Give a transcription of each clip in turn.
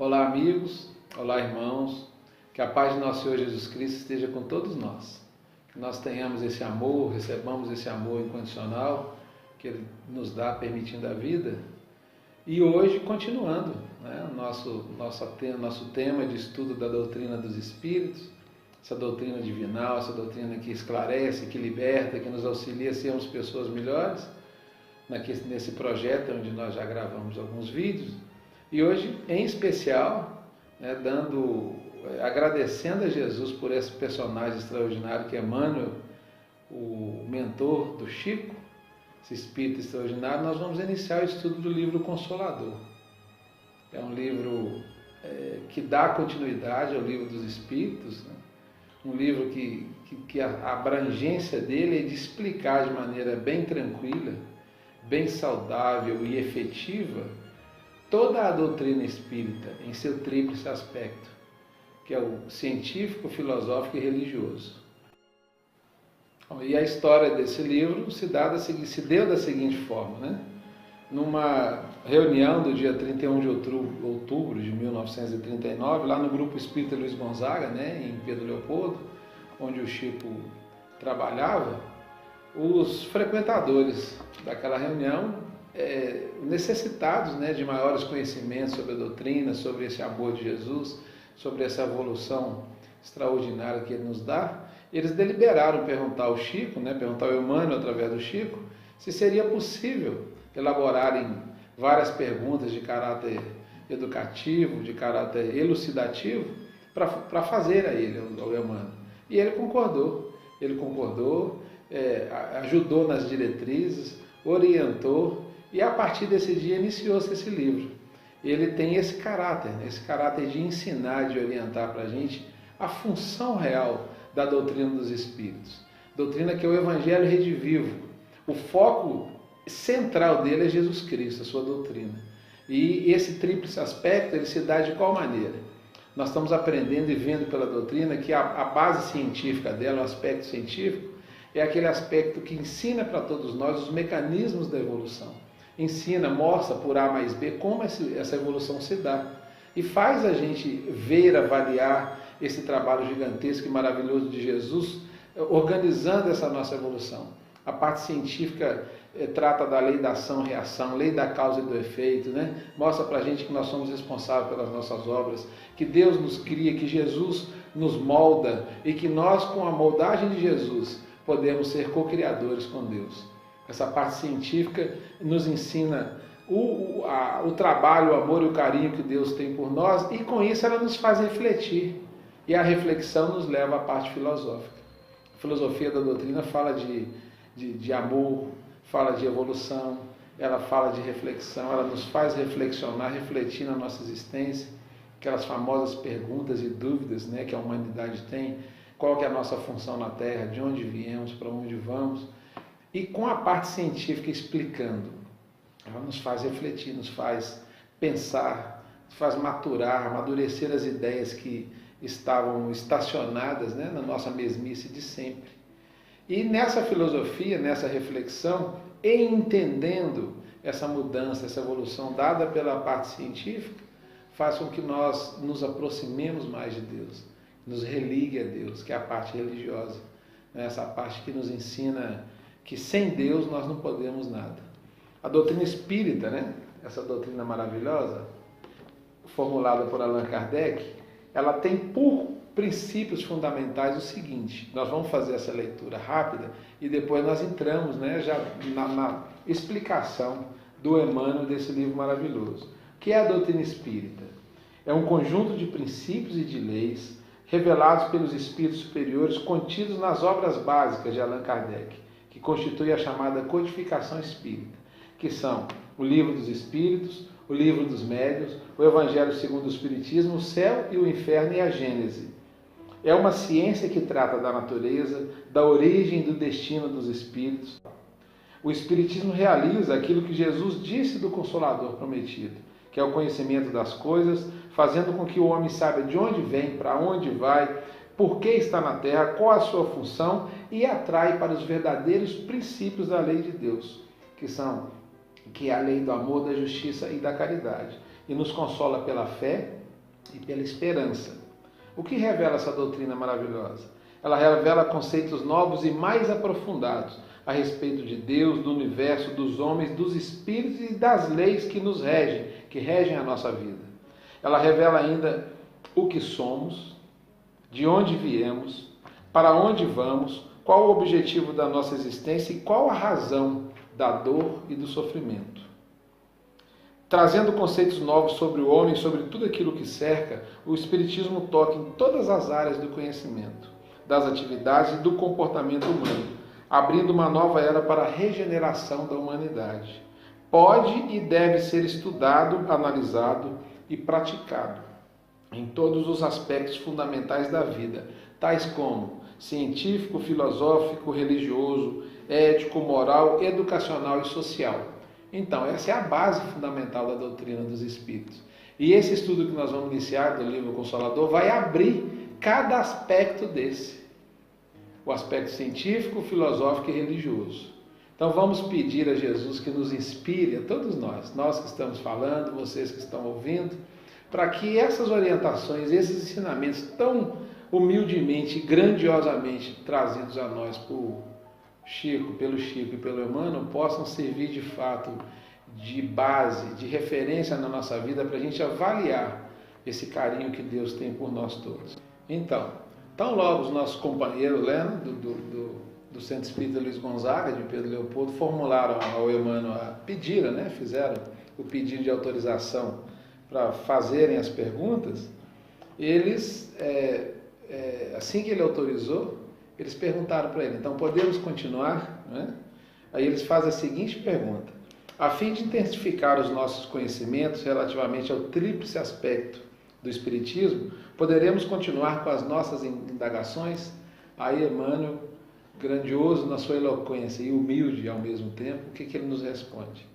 Olá, amigos, olá, irmãos, que a paz de nosso Senhor Jesus Cristo esteja com todos nós, que nós tenhamos esse amor, recebamos esse amor incondicional que Ele nos dá permitindo a vida. E hoje, continuando, nosso tema de estudo da doutrina dos Espíritos, essa doutrina divinal, essa doutrina que esclarece, que liberta, que nos auxilia a sermos pessoas melhores, nesse projeto onde nós já gravamos alguns vídeos. E hoje, em especial, agradecendo a Jesus por esse personagem extraordinário que é Emmanuel, o mentor do Chico, esse espírito extraordinário, nós vamos iniciar o estudo do livro Consolador. É um livro que dá continuidade ao livro dos Espíritos, né? Um livro que a abrangência dele é de explicar de maneira bem tranquila, bem saudável e efetiva toda a doutrina espírita em seu tríplice aspecto, que é o científico, filosófico e religioso. E a história desse livro se deu da seguinte forma, né? Numa reunião do dia 31 de outubro de 1939, lá no Grupo Espírita Luiz Gonzaga, né, em Pedro Leopoldo, onde o Chico trabalhava, os frequentadores daquela reunião, necessitados, né, de maiores conhecimentos sobre a doutrina, sobre esse amor de Jesus, sobre essa evolução extraordinária que Ele nos dá, eles deliberaram perguntar ao Chico, né, perguntar ao Emmanuel através do Chico, se seria possível elaborarem várias perguntas de caráter educativo, de caráter elucidativo, para fazer a ele, ao Emmanuel. E ele concordou, ajudou nas diretrizes, orientou, e a partir desse dia iniciou-se esse livro. Ele tem esse caráter de ensinar, de orientar para a gente a função real da doutrina dos Espíritos. Doutrina que é o Evangelho redivivo. O foco central dele é Jesus Cristo, a sua doutrina. E esse tríplice aspecto, ele se dá de qual maneira? Nós estamos aprendendo e vendo pela doutrina que a base científica dela, o aspecto científico, é aquele aspecto que ensina para todos nós os mecanismos da evolução. Mostra por A mais B como essa evolução se dá. E faz a gente ver, avaliar esse trabalho gigantesco e maravilhoso de Jesus, organizando essa nossa evolução. A parte científica trata da lei da ação-reação, lei da causa e do efeito, né? Mostra para a gente que nós somos responsáveis pelas nossas obras, que Deus nos cria, que Jesus nos molda e que nós, com a moldagem de Jesus, podemos ser co-criadores com Deus. Essa parte científica nos ensina o trabalho, o amor e o carinho que Deus tem por nós, e com isso ela nos faz refletir. E a reflexão nos leva à parte filosófica. A filosofia da doutrina fala de amor, fala de evolução, ela fala de reflexão, ela nos faz reflexionar, refletir na nossa existência, aquelas famosas perguntas e dúvidas, né, que a humanidade tem, qual que é a nossa função na Terra, de onde viemos, para onde vamos. E com a parte científica explicando, ela nos faz refletir, nos faz pensar, nos faz maturar, amadurecer as ideias que estavam estacionadas, né, na nossa mesmice de sempre. E nessa filosofia, nessa reflexão, e entendendo essa mudança, essa evolução dada pela parte científica, faz com que nós nos aproximemos mais de Deus, nos religue a Deus, que é a parte religiosa, né, essa parte que nos ensina que sem Deus nós não podemos nada. A doutrina espírita, né, essa doutrina maravilhosa, formulada por Allan Kardec, ela tem por princípios fundamentais o seguinte: nós vamos fazer essa leitura rápida e depois nós entramos, né, já na explicação do Emmanuel desse livro maravilhoso. O que é a doutrina espírita? É um conjunto de princípios e de leis revelados pelos espíritos superiores contidos nas obras básicas de Allan Kardec, que constitui a chamada codificação espírita, que são o Livro dos Espíritos, o Livro dos Médiuns, o Evangelho segundo o Espiritismo, o Céu e o Inferno e a Gênese. É uma ciência que trata da natureza, da origem e do destino dos espíritos. O Espiritismo realiza aquilo que Jesus disse do Consolador prometido, que é o conhecimento das coisas, fazendo com que o homem saiba de onde vem, para onde vai, por que está na Terra, qual a sua função, e atrai para os verdadeiros princípios da lei de Deus, que é a lei do amor, da justiça e da caridade. E nos consola pela fé, e pela esperança. O que revela essa doutrina maravilhosa? Ela revela conceitos novos e mais aprofundados a respeito de Deus, do universo, dos homens, dos espíritos e das leis que nos regem, que regem a nossa vida. Ela revela ainda o que somos, de onde viemos, para onde vamos, qual o objetivo da nossa existência e qual a razão da dor e do sofrimento. Trazendo conceitos novos sobre o homem, sobre tudo aquilo que cerca, o Espiritismo toca em todas as áreas do conhecimento, das atividades e do comportamento humano, abrindo uma nova era para a regeneração da humanidade. Pode e deve ser estudado, analisado e praticado em todos os aspectos fundamentais da vida, tais como científico, filosófico, religioso, ético, moral, educacional e social. Então, essa é a base fundamental da doutrina dos Espíritos. E esse estudo que nós vamos iniciar do livro Consolador vai abrir cada aspecto desse. O aspecto científico, filosófico e religioso. Então vamos pedir a Jesus que nos inspire, a todos nós que estamos falando, vocês que estão ouvindo, para que essas orientações, esses ensinamentos tão humildemente e grandiosamente trazidos a nós pelo Chico e pelo Emmanuel, possam servir de fato de base, de referência na nossa vida para a gente avaliar esse carinho que Deus tem por nós todos. Então, tão logo os nossos companheiros do Centro Espírita Luiz Gonzaga, de Pedro Leopoldo, formularam ao Emmanuel, fizeram o pedido de autorização para fazerem as perguntas, eles, assim que ele autorizou, eles perguntaram para ele, então podemos continuar? Né? Aí eles fazem a seguinte pergunta: a fim de intensificar os nossos conhecimentos relativamente ao tríplice aspecto do Espiritismo, poderemos continuar com as nossas indagações? Aí Emmanuel, grandioso na sua eloquência e humilde ao mesmo tempo, o que ele nos responde?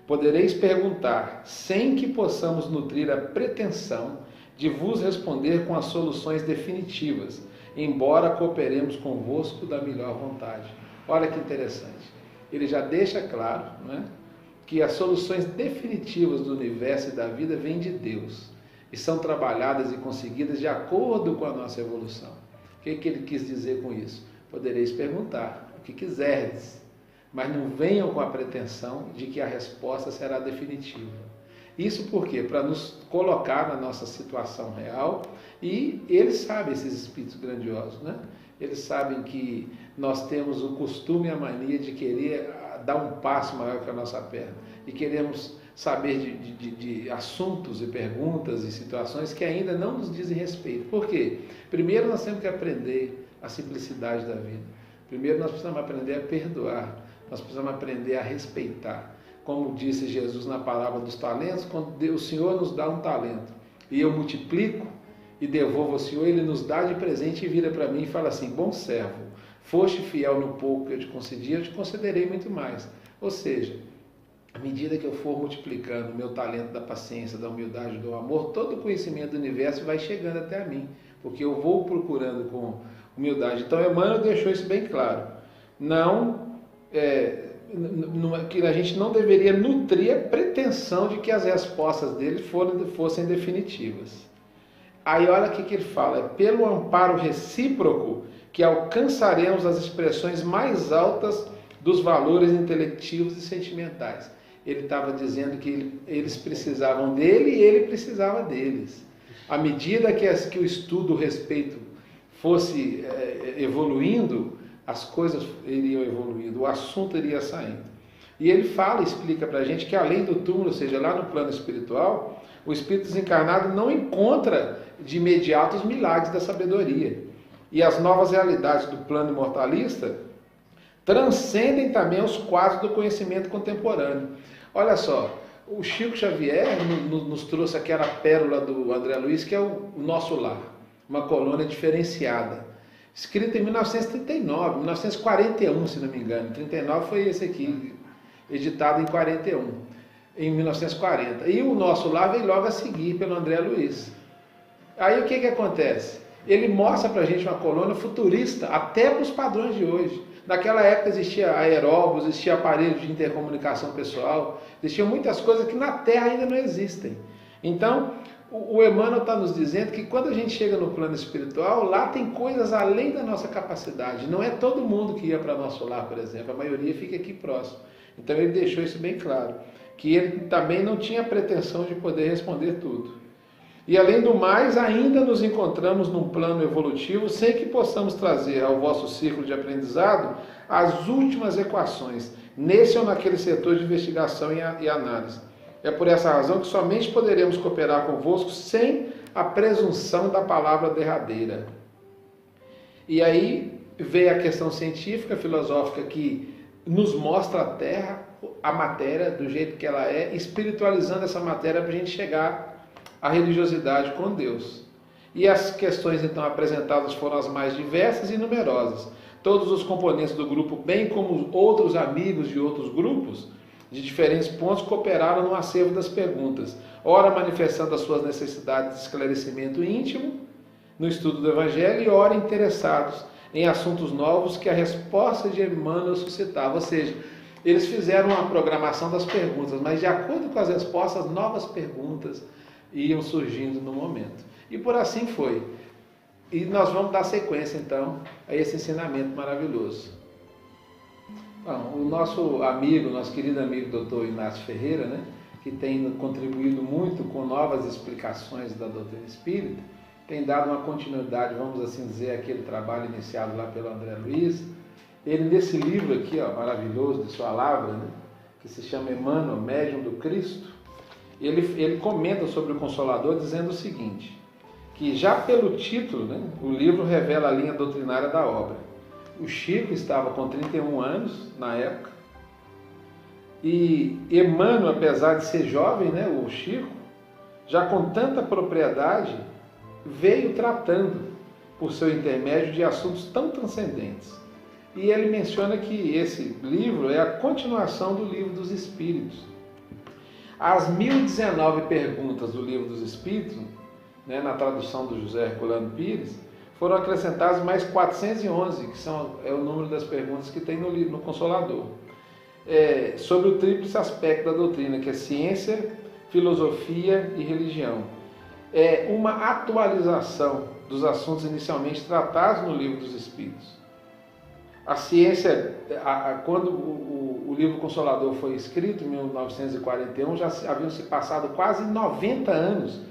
Podereis perguntar, sem que possamos nutrir a pretensão de vos responder com as soluções definitivas, embora cooperemos convosco da melhor vontade. Olha que interessante. Ele já deixa claro, né, que as soluções definitivas do universo e da vida vêm de Deus e são trabalhadas e conseguidas de acordo com a nossa evolução. O que ele quis dizer com isso? Podereis perguntar o que quiserdes, mas não venham com a pretensão de que a resposta será definitiva. Isso por quê? Para nos colocar na nossa situação real, e eles sabem, esses espíritos grandiosos, né? Eles sabem que nós temos o costume e a mania de querer dar um passo maior que a nossa perna, e queremos saber de assuntos e perguntas e situações que ainda não nos dizem respeito. Por quê? Primeiro nós temos que aprender a simplicidade da vida. Primeiro nós precisamos aprender a perdoar. Nós precisamos aprender a respeitar. Como disse Jesus na parábola dos talentos, quando o Senhor nos dá um talento e eu multiplico e devolvo ao Senhor, Ele nos dá de presente e vira para mim e fala assim: bom servo, foste fiel no pouco que eu te concedi, eu te concederei muito mais. Ou seja, à medida que eu for multiplicando o meu talento da paciência, da humildade, do amor, todo o conhecimento do universo vai chegando até a mim, porque eu vou procurando com humildade. Então Emmanuel deixou isso bem claro. Que a gente não deveria nutrir a pretensão de que as respostas dele fossem definitivas. Aí olha o que ele fala: é pelo amparo recíproco que alcançaremos as expressões mais altas dos valores intelectivos e sentimentais. Ele estava dizendo que eles precisavam dele e ele precisava deles. À medida que o estudo, o respeito fosse evoluindo, as coisas iriam evoluindo, o assunto iria saindo. E ele explica para a gente que além do túmulo, ou seja, lá no plano espiritual, o espírito desencarnado não encontra de imediato os milagres da sabedoria. E as novas realidades do plano imortalista transcendem também os quadros do conhecimento contemporâneo. Olha só, o Chico Xavier nos trouxe aquela pérola do André Luiz, que é o Nosso Lar, uma colônia diferenciada. Escrito em 1939, 1941, se não me engano. 39 foi esse aqui, editado em 41, em 1940. E o Nosso Lar veio logo a seguir pelo André Luiz. Aí o que acontece? Ele mostra para a gente uma colônia futurista, até para os padrões de hoje. Naquela época existia aeróbus, existia aparelho de intercomunicação pessoal, existiam muitas coisas que na Terra ainda não existem. Então, o Emmanuel está nos dizendo que quando a gente chega no plano espiritual, lá tem coisas além da nossa capacidade. Não é todo mundo que ia para nosso lar, por exemplo, a maioria fica aqui próximo. Então ele deixou isso bem claro, que ele também não tinha pretensão de poder responder tudo. E além do mais, ainda nos encontramos num plano evolutivo sem que possamos trazer ao vosso círculo de aprendizado as últimas equações, nesse ou naquele setor de investigação e análise. É por essa razão que somente poderemos cooperar convosco sem a presunção da palavra derradeira. E aí veio a questão científica, filosófica, que nos mostra a Terra, a matéria, do jeito que ela é, espiritualizando essa matéria para a gente chegar à religiosidade com Deus. E as questões então apresentadas foram as mais diversas e numerosas. Todos os componentes do grupo, bem como outros amigos de outros grupos, de diferentes pontos, cooperaram no acervo das perguntas, ora manifestando as suas necessidades de esclarecimento íntimo no estudo do Evangelho e ora interessados em assuntos novos que a resposta de Emmanuel suscitava. Ou seja, eles fizeram uma programação das perguntas, mas de acordo com as respostas, novas perguntas iam surgindo no momento. E por assim foi. E nós vamos dar sequência, então, a esse ensinamento maravilhoso. Bom, o nosso amigo, nosso querido amigo Dr. Inácio Ferreira, né, que tem contribuído muito com novas explicações da doutrina espírita, tem dado uma continuidade, vamos assim dizer, àquele trabalho iniciado lá pelo André Luiz. Ele, nesse livro aqui, ó, maravilhoso, de sua Lavra, né, que se chama Emmanuel, Médium do Cristo, ele comenta sobre o Consolador dizendo o seguinte, que já pelo título, né, o livro revela a linha doutrinária da obra. O Chico estava com 31 anos na época, e Emmanuel, apesar de ser jovem, né, o Chico, já com tanta propriedade, veio tratando, por seu intermédio, de assuntos tão transcendentes. E ele menciona que esse livro é a continuação do Livro dos Espíritos. As 1019 perguntas do Livro dos Espíritos, né, na tradução do José Herculano Pires, foram acrescentadas mais 411, que é o número das perguntas que tem no Consolador, sobre o tríplice aspecto da doutrina, que é ciência, filosofia e religião. É uma atualização dos assuntos inicialmente tratados no Livro dos Espíritos. A ciência, quando o Livro Consolador foi escrito, em 1941, já haviam se passado quase 90 anos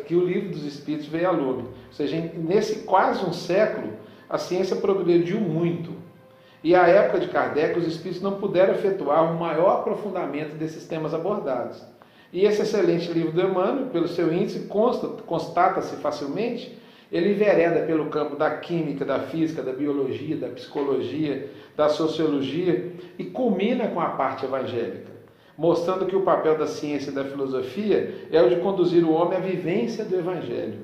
que o Livro dos Espíritos veio a lume. Ou seja, nesse quase um século, a ciência progrediu muito. E à época de Kardec, os Espíritos não puderam efetuar um maior aprofundamento desses temas abordados. E esse excelente livro do Emmanuel, pelo seu índice, constata-se facilmente, ele envereda pelo campo da química, da física, da biologia, da psicologia, da sociologia e culmina com a parte evangélica, mostrando que o papel da ciência e da filosofia é o de conduzir o homem à vivência do Evangelho.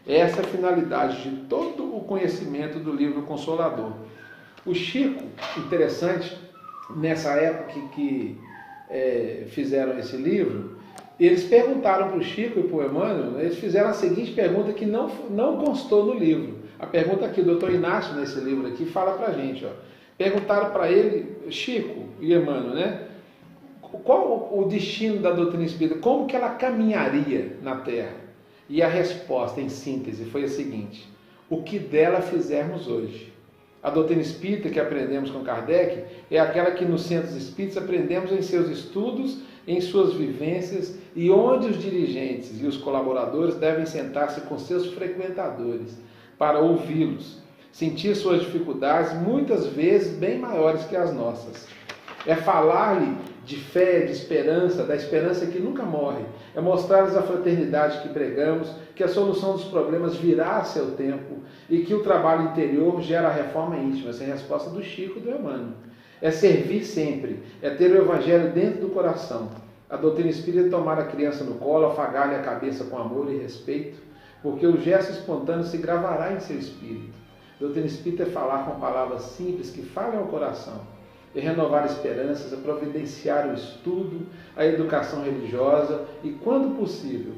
Essa é a finalidade de todo o conhecimento do livro Consolador. O Chico, interessante, nessa época que fizeram esse livro, eles perguntaram para o Chico e para o Emmanuel, eles fizeram a seguinte pergunta que não constou no livro. A pergunta aqui, o doutor Inácio, nesse livro aqui, fala para a gente. Ó. Perguntaram para ele, Chico e Emmanuel, né? Qual o destino da doutrina espírita? Como que ela caminharia na Terra? E a resposta, em síntese, foi a seguinte: o que dela fizermos hoje. A doutrina espírita que aprendemos com Kardec é aquela que nos centros espíritas aprendemos em seus estudos, em suas vivências e onde os dirigentes e os colaboradores devem sentar-se com seus frequentadores para ouvi-los, sentir suas dificuldades, muitas vezes bem maiores que as nossas. É falar-lhe de fé, de esperança, da esperança que nunca morre. É mostrar-lhes a fraternidade que pregamos, que a solução dos problemas virá a seu tempo e que o trabalho interior gera a reforma íntima. Essa é a resposta do Chico e do Emmanuel. É servir sempre, é ter o Evangelho dentro do coração. A doutrina espírita é tomar a criança no colo, afagar-lhe a cabeça com amor e respeito, porque o gesto espontâneo se gravará em seu espírito. A doutrina espírita é falar com palavras simples que falem ao coração, é renovar esperanças, é providenciar o estudo, a educação religiosa e, quando possível,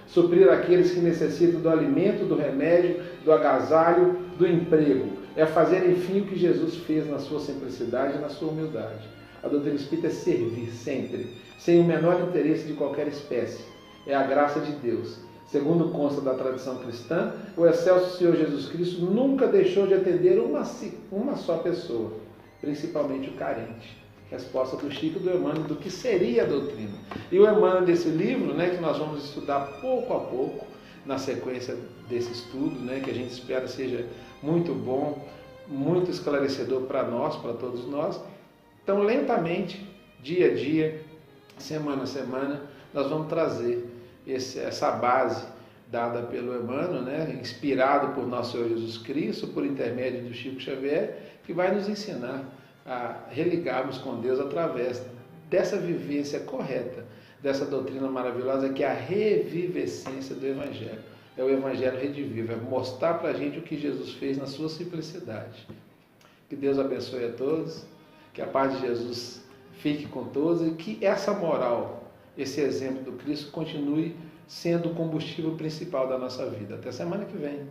suprir aqueles que necessitam do alimento, do remédio, do agasalho, do emprego. É fazer, enfim, o que Jesus fez na sua simplicidade e na sua humildade. A doutrina espírita é servir sempre, sem o menor interesse de qualquer espécie. É a graça de Deus. Segundo consta da tradição cristã, o excelso Senhor Jesus Cristo nunca deixou de atender uma só pessoa, principalmente o carente. Resposta do Chico, do Emmanuel, do que seria a doutrina. E o Emmanuel desse livro, né, que nós vamos estudar pouco a pouco, na sequência desse estudo, né, que a gente espera seja muito bom, muito esclarecedor para nós, para todos nós. Então, lentamente, dia a dia, semana a semana, nós vamos trazer essa base dada pelo Emmanuel, né, inspirado por nosso Senhor Jesus Cristo, por intermédio do Chico Xavier, que vai nos ensinar a religarmos com Deus através dessa vivência correta, dessa doutrina maravilhosa que é a revivescência do Evangelho. É o Evangelho redivivo, é mostrar para a gente o que Jesus fez na sua simplicidade. Que Deus abençoe a todos, que a paz de Jesus fique com todos e que essa moral, esse exemplo do Cristo continue sendo o combustível principal da nossa vida. Até semana que vem.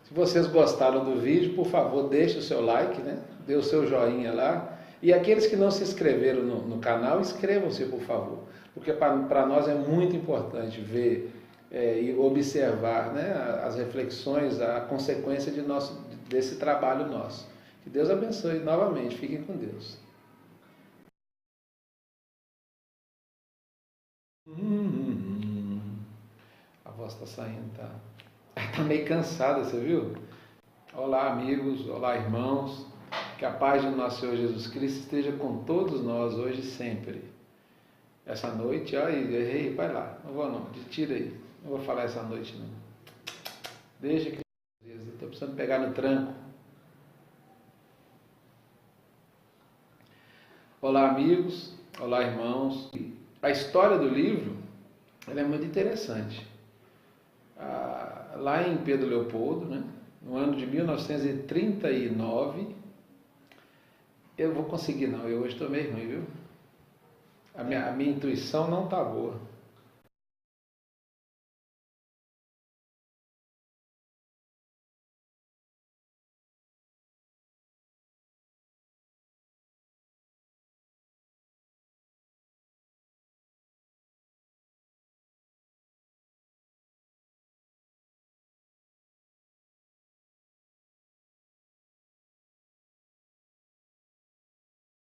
Se vocês gostaram do vídeo, por favor, deixe o seu like, né? Dê o seu joinha lá. E aqueles que não se inscreveram no canal, inscrevam-se, por favor. Porque para nós é muito importante ver e observar, né, as reflexões, a consequência desse trabalho nosso. Que Deus abençoe novamente. Fiquem com Deus. A voz está saindo, tá? Está meio cansada, você viu? Olá, amigos, olá, irmãos. Que a paz de nosso Senhor Jesus Cristo esteja com todos nós hoje e sempre. Essa noite, errei, vai lá, não vou não, tira aí. Não vou falar essa noite não. Deixa que estou precisando pegar no tranco. Olá, amigos, olá, irmãos. A história do livro ela é muito interessante. Lá em Pedro Leopoldo, né, no ano de 1939, eu vou conseguir não, eu hoje estou meio ruim, viu? A minha intuição não está boa.